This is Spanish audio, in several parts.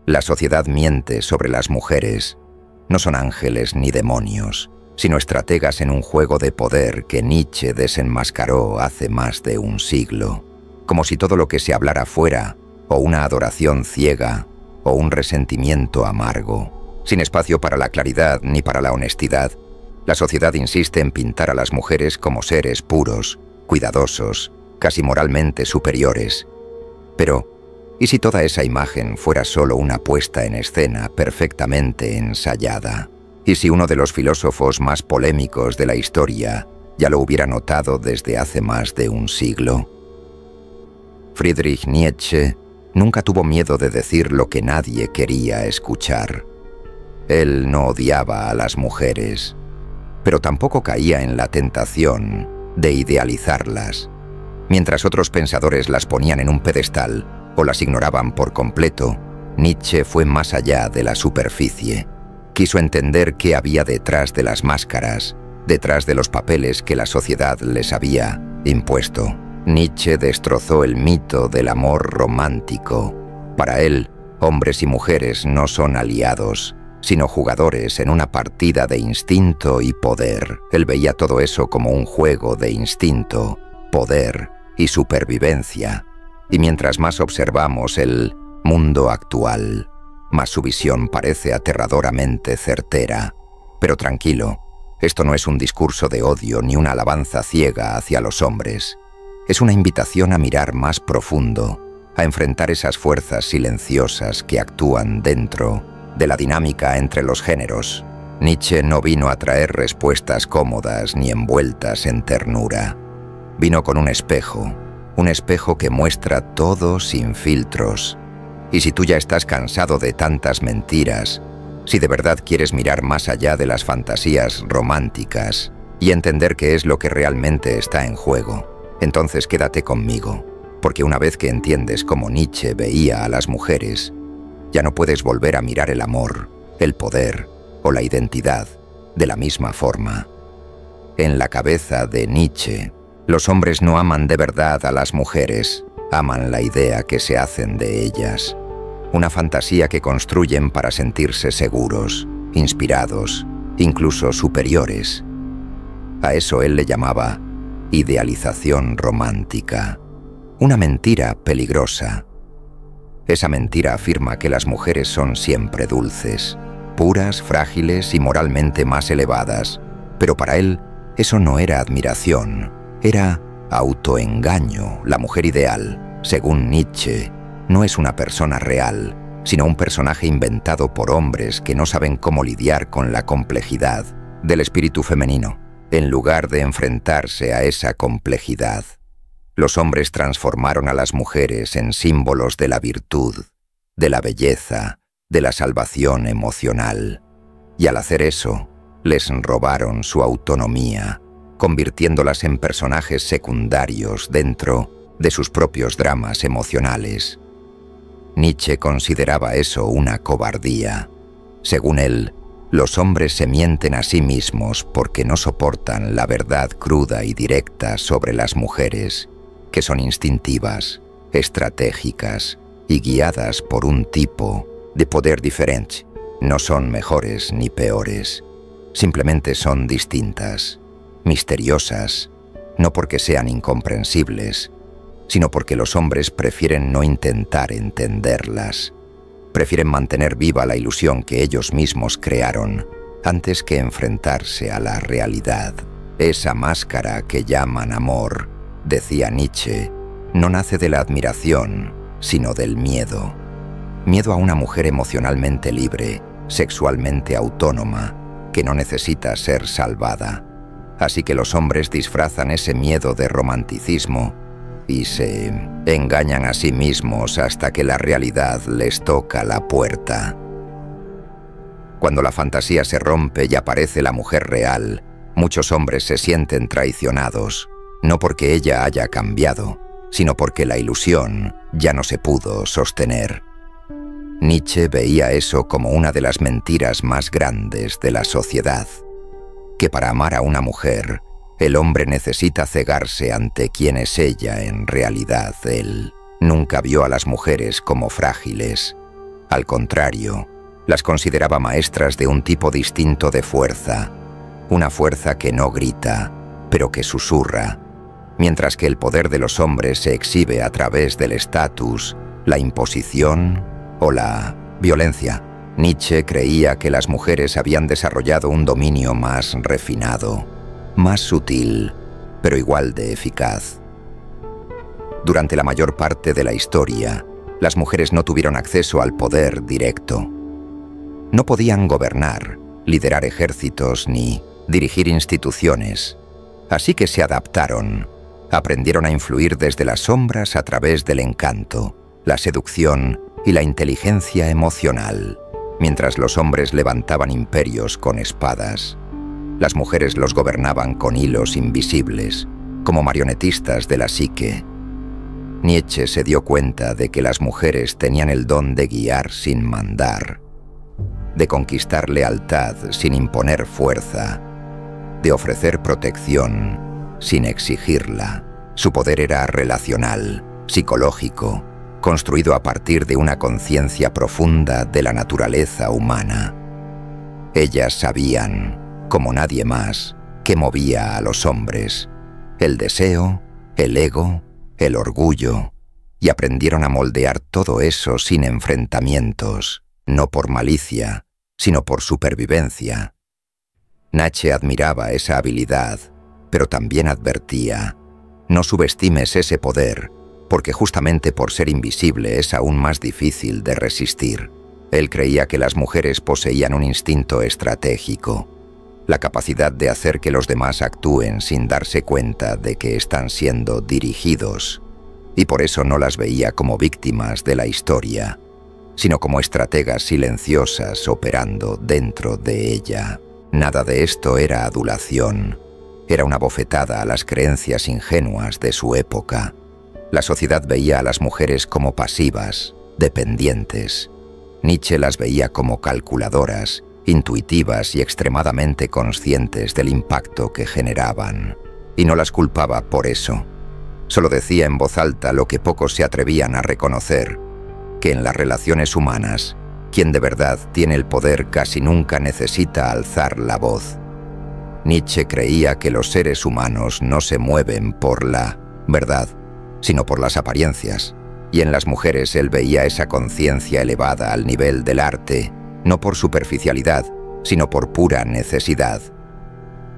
La sociedad miente sobre las mujeres. No son ángeles ni demonios, sino estrategas en un juego de poder que Nietzsche desenmascaró hace más de un siglo, como si todo lo que se hablara fuera o una adoración ciega o un resentimiento amargo, sin espacio para la claridad ni para la honestidad. La sociedad insiste en pintar a las mujeres como seres puros, cuidadosos, casi moralmente superiores. Pero, ¿y si toda esa imagen fuera solo una puesta en escena perfectamente ensayada? ¿Y si uno de los filósofos más polémicos de la historia ya lo hubiera notado desde hace más de un siglo? Friedrich Nietzsche nunca tuvo miedo de decir lo que nadie quería escuchar. Él no odiaba a las mujeres, pero tampoco caía en la tentación de idealizarlas. Mientras otros pensadores las ponían en un pedestal o las ignoraban por completo, Nietzsche fue más allá de la superficie. Quiso entender qué había detrás de las máscaras, detrás de los papeles que la sociedad les había impuesto. Nietzsche destrozó el mito del amor romántico. Para él, hombres y mujeres no son aliados, sino jugadores en una partida de instinto y poder. Él veía todo eso como un juego de instinto, poder y supervivencia. Y mientras más observamos el mundo actual, más su visión parece aterradoramente certera. Pero tranquilo, esto no es un discurso de odio ni una alabanza ciega hacia los hombres. Es una invitación a mirar más profundo, a enfrentar esas fuerzas silenciosas que actúan dentro de la dinámica entre los géneros. Nietzsche no vino a traer respuestas cómodas ni envueltas en ternura. Vino con un espejo que muestra todo sin filtros. Y si tú ya estás cansado de tantas mentiras, si de verdad quieres mirar más allá de las fantasías románticas y entender qué es lo que realmente está en juego, entonces quédate conmigo, porque una vez que entiendes cómo Nietzsche veía a las mujeres, ya no puedes volver a mirar el amor, el poder o la identidad de la misma forma. En la cabeza de Nietzsche, los hombres no aman de verdad a las mujeres, aman la idea que se hacen de ellas. Una fantasía que construyen para sentirse seguros, inspirados, incluso superiores. A eso él le llamaba idealización romántica. Una mentira peligrosa. Esa mentira afirma que las mujeres son siempre dulces, puras, frágiles y moralmente más elevadas. Pero para él, eso no era admiración, era autoengaño. La mujer ideal, según Nietzsche, no es una persona real, sino un personaje inventado por hombres que no saben cómo lidiar con la complejidad del espíritu femenino. En lugar de enfrentarse a esa complejidad, los hombres transformaron a las mujeres en símbolos de la virtud, de la belleza, de la salvación emocional. Y al hacer eso, les robaron su autonomía, convirtiéndolas en personajes secundarios dentro de sus propios dramas emocionales. Nietzsche consideraba eso una cobardía. Según él, los hombres se mienten a sí mismos porque no soportan la verdad cruda y directa sobre las mujeres, que son instintivas, estratégicas y guiadas por un tipo de poder diferente. No son mejores ni peores, simplemente son distintas, misteriosas, no porque sean incomprensibles, sino porque los hombres prefieren no intentar entenderlas. Prefieren mantener viva la ilusión que ellos mismos crearon antes que enfrentarse a la realidad. Esa máscara que llaman amor, decía Nietzsche, no nace de la admiración, sino del miedo. Miedo a una mujer emocionalmente libre, sexualmente autónoma, que no necesita ser salvada. Así que los hombres disfrazan ese miedo de romanticismo y se engañan a sí mismos hasta que la realidad les toca la puerta. Cuando la fantasía se rompe y aparece la mujer real, muchos hombres se sienten traicionados, no porque ella haya cambiado, sino porque la ilusión ya no se pudo sostener. Nietzsche veía eso como una de las mentiras más grandes de la sociedad, que para amar a una mujer, el hombre necesita cegarse ante quién es ella en realidad. Él nunca vio a las mujeres como frágiles, Al contrario, las consideraba maestras de un tipo distinto de fuerza, una fuerza que no grita, pero que susurra, mientras que el poder de los hombres se exhibe a través del estatus, la imposición o la violencia. Nietzsche creía que las mujeres habían desarrollado un dominio más refinado, más sutil, pero igual de eficaz. Durante la mayor parte de la historia, las mujeres no tuvieron acceso al poder directo. No podían gobernar, liderar ejércitos ni dirigir instituciones, así que se adaptaron. Aprendieron a influir desde las sombras a través del encanto, la seducción y la inteligencia emocional. Mientras los hombres levantaban imperios con espadas, las mujeres los gobernaban con hilos invisibles, como marionetistas de la psique. Nietzsche se dio cuenta de que las mujeres tenían el don de guiar sin mandar, de conquistar lealtad sin imponer fuerza, de ofrecer protección sin exigirla. Su poder era relacional, psicológico, construido a partir de una conciencia profunda de la naturaleza humana. Ellas sabían, como nadie más, qué movía a los hombres: el deseo, el ego, el orgullo, y aprendieron a moldear todo eso sin enfrentamientos, no por malicia, sino por supervivencia. Nietzsche admiraba esa habilidad, pero también advertía: no subestimes ese poder, porque justamente por ser invisible es aún más difícil de resistir. Él creía que las mujeres poseían un instinto estratégico, la capacidad de hacer que los demás actúen sin darse cuenta de que están siendo dirigidos, y por eso no las veía como víctimas de la historia, sino como estrategas silenciosas operando dentro de ella. Nada de esto era adulación, era una bofetada a las creencias ingenuas de su época. La sociedad veía a las mujeres como pasivas, dependientes. Nietzsche las veía como calculadoras, intuitivas y extremadamente conscientes del impacto que generaban. Y no las culpaba por eso. Solo decía en voz alta lo que pocos se atrevían a reconocer: que en las relaciones humanas, quien de verdad tiene el poder casi nunca necesita alzar la voz. Nietzsche creía que los seres humanos no se mueven por la verdad, sino por las apariencias, y en las mujeres él veía esa conciencia elevada al nivel del arte, no por superficialidad, sino por pura necesidad.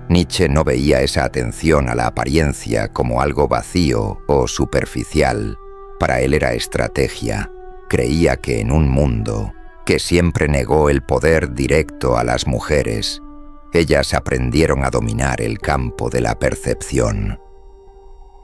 Nietzsche no veía esa atención a la apariencia como algo vacío o superficial. Para él era estrategia. Creía que en un mundo que siempre negó el poder directo a las mujeres, ellas aprendieron a dominar el campo de la percepción.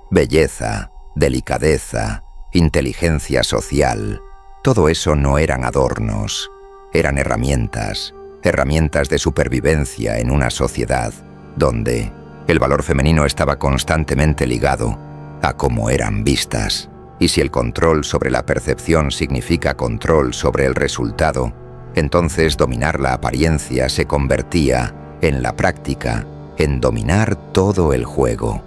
Belleza, delicadeza, inteligencia social, todo eso no eran adornos, eran herramientas, herramientas de supervivencia en una sociedad donde el valor femenino estaba constantemente ligado a cómo eran vistas. Y si el control sobre la percepción significa control sobre el resultado, entonces dominar la apariencia se convertía, en la práctica, en dominar todo el juego.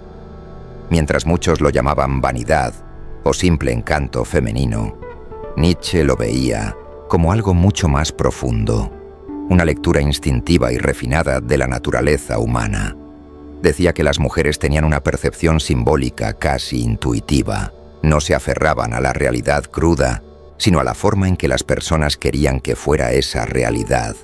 Mientras muchos lo llamaban vanidad o simple encanto femenino, Nietzsche lo veía como algo mucho más profundo, una lectura instintiva y refinada de la naturaleza humana. Decía que las mujeres tenían una percepción simbólica casi intuitiva. No se aferraban a la realidad cruda, sino a la forma en que las personas querían que fuera esa realidad.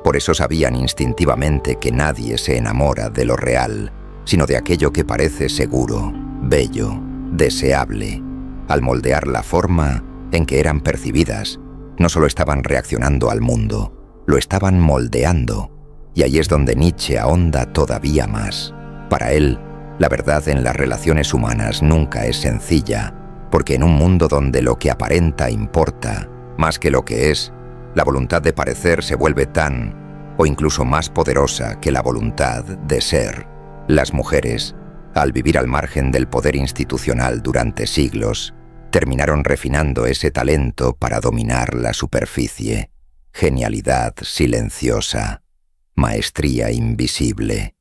Por eso sabían instintivamente que nadie se enamora de lo real, sino de aquello que parece seguro, bello, deseable. Al moldear la forma en que eran percibidas, no solo estaban reaccionando al mundo, lo estaban moldeando. Y ahí es donde Nietzsche ahonda todavía más. Para él, la verdad en las relaciones humanas nunca es sencilla, porque en un mundo donde lo que aparenta importa más que lo que es, la voluntad de parecer se vuelve tan, o incluso más poderosa que la voluntad de ser. Las mujeres, al vivir al margen del poder institucional durante siglos, terminaron refinando ese talento para dominar la superficie. Genialidad silenciosa, maestría invisible.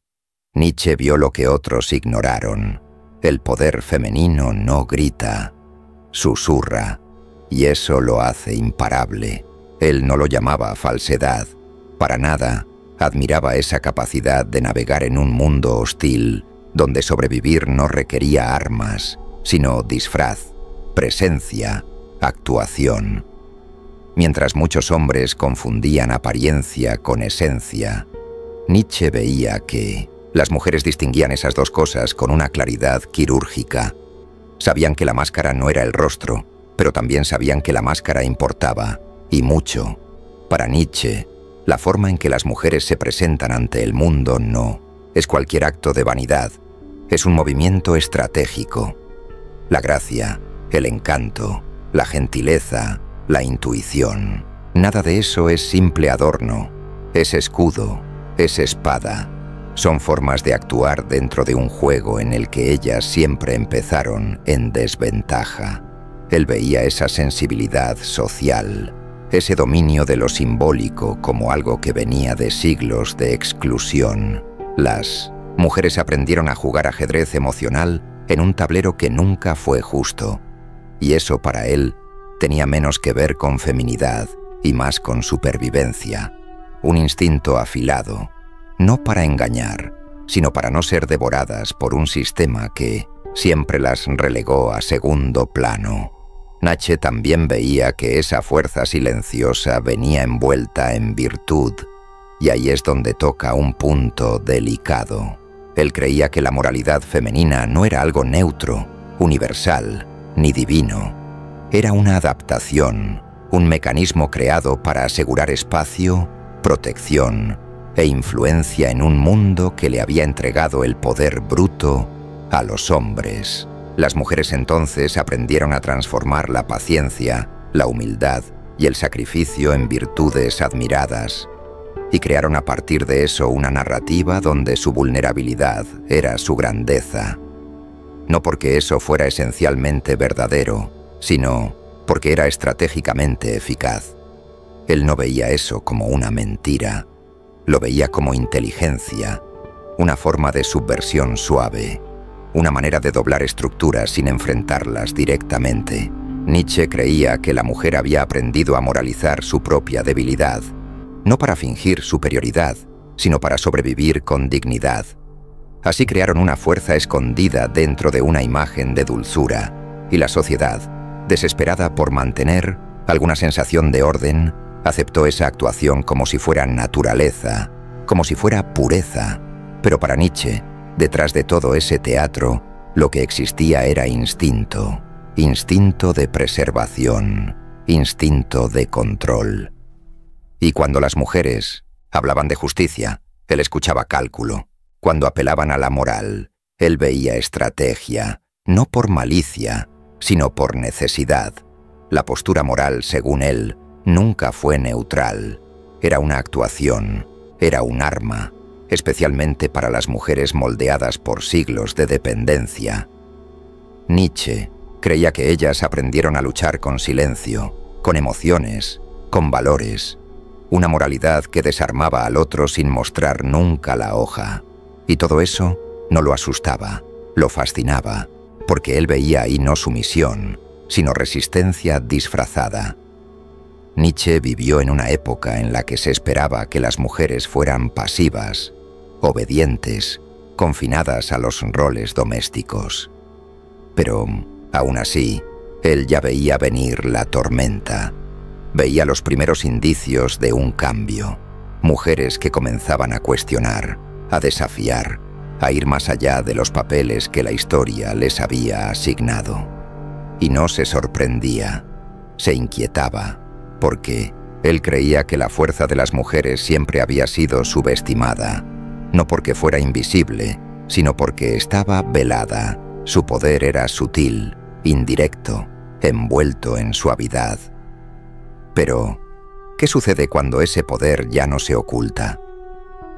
Nietzsche vio lo que otros ignoraron. El poder femenino no grita, susurra, y eso lo hace imparable. Él no lo llamaba falsedad, para nada. Admiraba esa capacidad de navegar en un mundo hostil, donde sobrevivir no requería armas, sino disfraz, presencia, actuación. Mientras muchos hombres confundían apariencia con esencia, Nietzsche veía que las mujeres distinguían esas dos cosas con una claridad quirúrgica. Sabían que la máscara no era el rostro, pero también sabían que la máscara importaba, y mucho. Para Nietzsche, la forma en que las mujeres se presentan ante el mundo no es cualquier acto de vanidad, es un movimiento estratégico. La gracia, el encanto, la gentileza, la intuición, nada de eso es simple adorno, es escudo, es espada. Son formas de actuar dentro de un juego en el que ellas siempre empezaron en desventaja. Él veía esa sensibilidad social, ese dominio de lo simbólico como algo que venía de siglos de exclusión. Las mujeres aprendieron a jugar ajedrez emocional en un tablero que nunca fue justo, y eso para él tenía menos que ver con feminidad y más con supervivencia, un instinto afilado, no para engañar, sino para no ser devoradas por un sistema que siempre las relegó a segundo plano. Nietzsche también veía que esa fuerza silenciosa venía envuelta en virtud, y ahí es donde toca un punto delicado. Él creía que la moralidad femenina no era algo neutro, universal, ni divino. Era una adaptación, un mecanismo creado para asegurar espacio, protección e influencia en un mundo que le había entregado el poder bruto a los hombres. Las mujeres entonces aprendieron a transformar la paciencia, la humildad y el sacrificio en virtudes admiradas, y crearon a partir de eso una narrativa donde su vulnerabilidad era su grandeza. No porque eso fuera esencialmente verdadero, sino porque era estratégicamente eficaz. Él no veía eso como una mentira, lo veía como inteligencia, una forma de subversión suave, una manera de doblar estructuras sin enfrentarlas directamente. Nietzsche creía que la mujer había aprendido a moralizar su propia debilidad, no para fingir superioridad, sino para sobrevivir con dignidad. Así crearon una fuerza escondida dentro de una imagen de dulzura, y la sociedad, desesperada por mantener alguna sensación de orden, aceptó esa actuación como si fuera naturaleza, como si fuera pureza. Pero para Nietzsche, detrás de todo ese teatro, lo que existía era instinto, instinto de preservación, instinto de control. Y cuando las mujeres hablaban de justicia, él escuchaba cálculo. Cuando apelaban a la moral, él veía estrategia, no por malicia, sino por necesidad. La postura moral, según él, nunca fue neutral. Era una actuación, era un arma, especialmente para las mujeres moldeadas por siglos de dependencia. Nietzsche creía que ellas aprendieron a luchar con silencio, con emociones, con valores, una moralidad que desarmaba al otro sin mostrar nunca la hoja. Y todo eso no lo asustaba, lo fascinaba, porque él veía ahí no sumisión, sino resistencia disfrazada. Nietzsche vivió en una época en la que se esperaba que las mujeres fueran pasivas, obedientes, confinadas a los roles domésticos. Pero, aún así, él ya veía venir la tormenta. Veía los primeros indicios de un cambio. Mujeres que comenzaban a cuestionar, a desafiar, a ir más allá de los papeles que la historia les había asignado. Y no se sorprendía, se inquietaba, porque él creía que la fuerza de las mujeres siempre había sido subestimada, no porque fuera invisible, sino porque estaba velada. Su poder era sutil, indirecto, envuelto en suavidad. Pero, ¿qué sucede cuando ese poder ya no se oculta?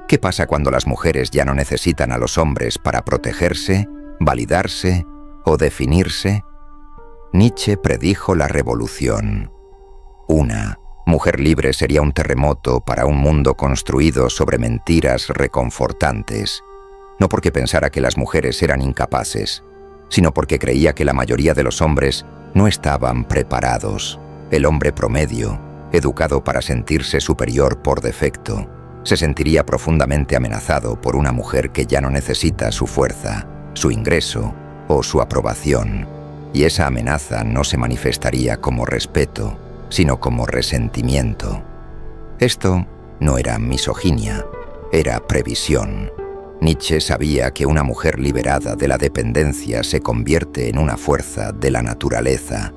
¿Qué pasa cuando las mujeres ya no necesitan a los hombres para protegerse, validarse o definirse? Nietzsche predijo la revolución. Una mujer libre sería un terremoto para un mundo construido sobre mentiras reconfortantes, no porque pensara que las mujeres eran incapaces, sino porque creía que la mayoría de los hombres no estaban preparados. El hombre promedio educado para sentirse superior por defecto, se sentiría profundamente amenazado por una mujer que ya no necesita su fuerza, su ingreso o su aprobación, y esa amenaza no se manifestaría como respeto, sino como resentimiento. Esto no era misoginia, era previsión. Nietzsche sabía que una mujer liberada de la dependencia se convierte en una fuerza de la naturaleza.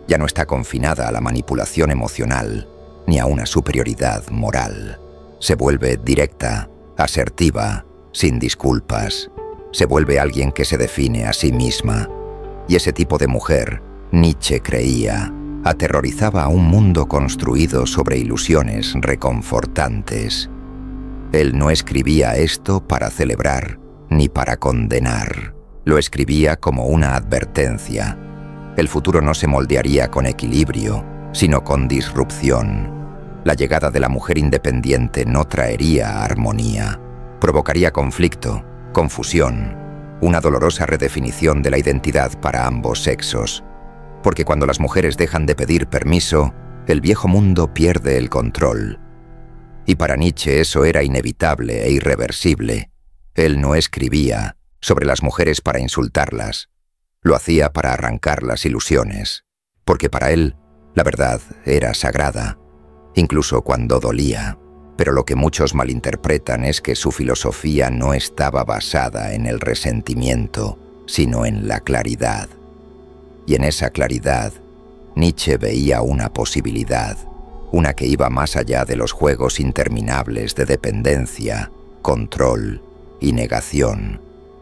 Ya no está confinada a la manipulación emocional ni a una superioridad moral. Se vuelve directa, asertiva, sin disculpas. Se vuelve alguien que se define a sí misma. Y ese tipo de mujer, Nietzsche creía, aterrorizaba a un mundo construido sobre ilusiones reconfortantes. Él no escribía esto para celebrar ni para condenar. Lo escribía como una advertencia. El futuro no se moldearía con equilibrio, sino con disrupción. La llegada de la mujer independiente no traería armonía. Provocaría conflicto, confusión, una dolorosa redefinición de la identidad para ambos sexos. Porque cuando las mujeres dejan de pedir permiso, el viejo mundo pierde el control. Y para Nietzsche eso era inevitable e irreversible. Él no escribía sobre las mujeres para insultarlas. Lo hacía para arrancar las ilusiones. Porque para él, la verdad era sagrada, incluso cuando dolía. Pero lo que muchos malinterpretan es que su filosofía no estaba basada en el resentimiento, sino en la claridad. Y en esa claridad, Nietzsche veía una posibilidad, una que iba más allá de los juegos interminables de dependencia, control y negación.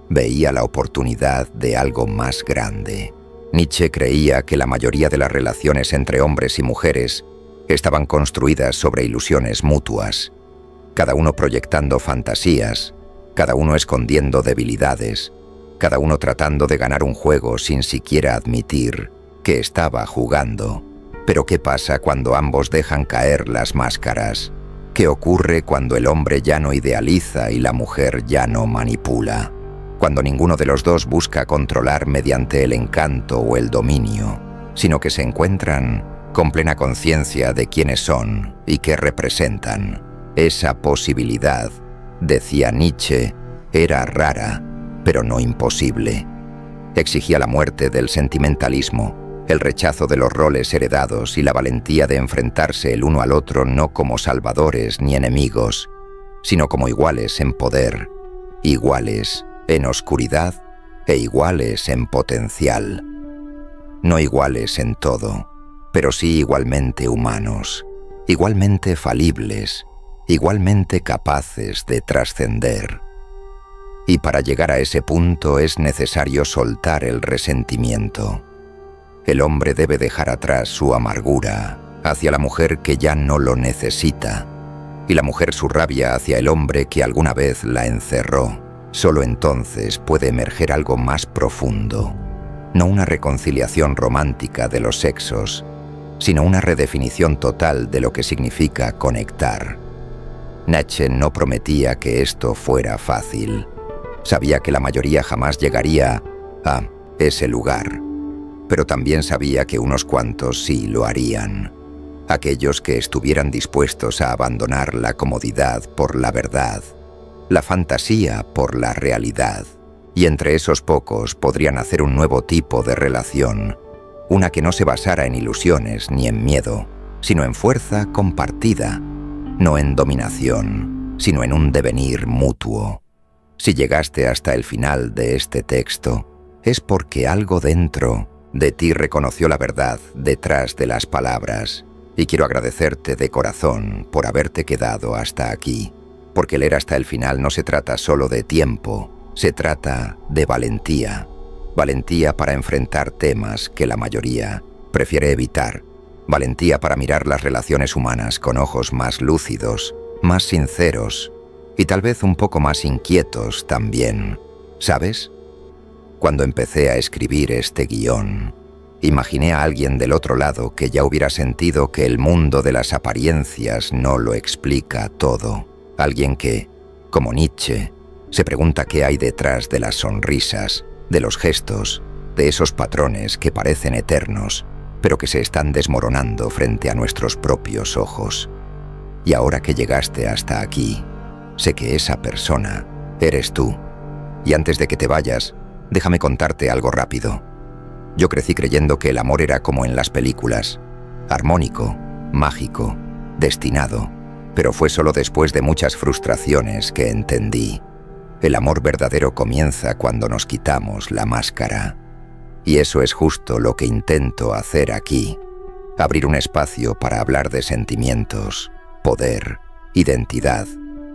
Veía la oportunidad de algo más grande. Nietzsche creía que la mayoría de las relaciones entre hombres y mujeres estaban construidas sobre ilusiones mutuas, cada uno proyectando fantasías, cada uno escondiendo debilidades, cada uno tratando de ganar un juego sin siquiera admitir que estaba jugando. Pero ¿qué pasa cuando ambos dejan caer las máscaras? ¿Qué ocurre cuando el hombre ya no idealiza y la mujer ya no manipula? Cuando ninguno de los dos busca controlar mediante el encanto o el dominio, sino que se encuentran con plena conciencia de quiénes son y qué representan. Esa posibilidad, decía Nietzsche, era rara, pero no imposible. Exigía la muerte del sentimentalismo, el rechazo de los roles heredados y la valentía de enfrentarse el uno al otro no como salvadores ni enemigos, sino como iguales en poder, iguales en oscuridad e iguales en potencial. No iguales en todo, pero sí igualmente humanos, igualmente falibles, igualmente capaces de trascender. Y para llegar a ese punto es necesario soltar el resentimiento. El hombre debe dejar atrás su amargura hacia la mujer que ya no lo necesita, y la mujer su rabia hacia el hombre que alguna vez la encerró. Solo entonces puede emerger algo más profundo, no una reconciliación romántica de los sexos, sino una redefinición total de lo que significa conectar. Nietzsche no prometía que esto fuera fácil. Sabía que la mayoría jamás llegaría a ese lugar, pero también sabía que unos cuantos sí lo harían. Aquellos que estuvieran dispuestos a abandonar la comodidad por la verdad, la fantasía por la realidad. Y entre esos pocos podrían hacer un nuevo tipo de relación, una que no se basara en ilusiones ni en miedo, sino en fuerza compartida, no en dominación, sino en un devenir mutuo. Si llegaste hasta el final de este texto, es porque algo dentro de ti reconoció la verdad detrás de las palabras. Y quiero agradecerte de corazón por haberte quedado hasta aquí, porque leer hasta el final no se trata solo de tiempo, se trata de valentía. Valentía para enfrentar temas que la mayoría prefiere evitar. Valentía para mirar las relaciones humanas con ojos más lúcidos, más sinceros y tal vez un poco más inquietos también. ¿Sabes? Cuando empecé a escribir este guión, imaginé a alguien del otro lado que ya hubiera sentido que el mundo de las apariencias no lo explica todo. Alguien que, como Nietzsche, se pregunta qué hay detrás de las sonrisas, de los gestos, de esos patrones que parecen eternos, pero que se están desmoronando frente a nuestros propios ojos. Y ahora que llegaste hasta aquí, sé que esa persona eres tú. Y antes de que te vayas, déjame contarte algo rápido. Yo crecí creyendo que el amor era como en las películas, armónico, mágico, destinado, pero fue solo después de muchas frustraciones que entendí. El amor verdadero comienza cuando nos quitamos la máscara. Y eso es justo lo que intento hacer aquí. Abrir un espacio para hablar de sentimientos, poder, identidad,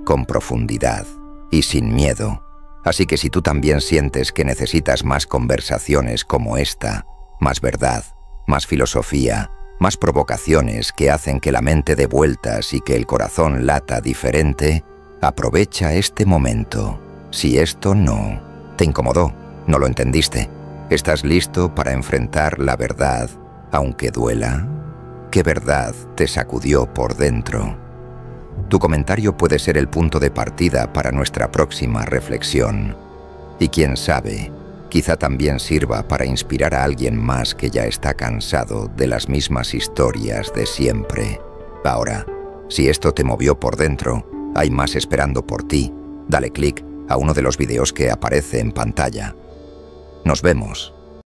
con profundidad y sin miedo. Así que si tú también sientes que necesitas más conversaciones como esta, más verdad, más filosofía, más provocaciones que hacen que la mente dé vueltas y que el corazón lata diferente, aprovecha este momento. Si esto no te incomodó, no lo entendiste, ¿estás listo para enfrentar la verdad, aunque duela? ¿Qué verdad te sacudió por dentro? Tu comentario puede ser el punto de partida para nuestra próxima reflexión. Y quién sabe, quizá también sirva para inspirar a alguien más que ya está cansado de las mismas historias de siempre. Ahora, si esto te movió por dentro, hay más esperando por ti. Dale clic a uno de los videos que aparece en pantalla. Nos vemos.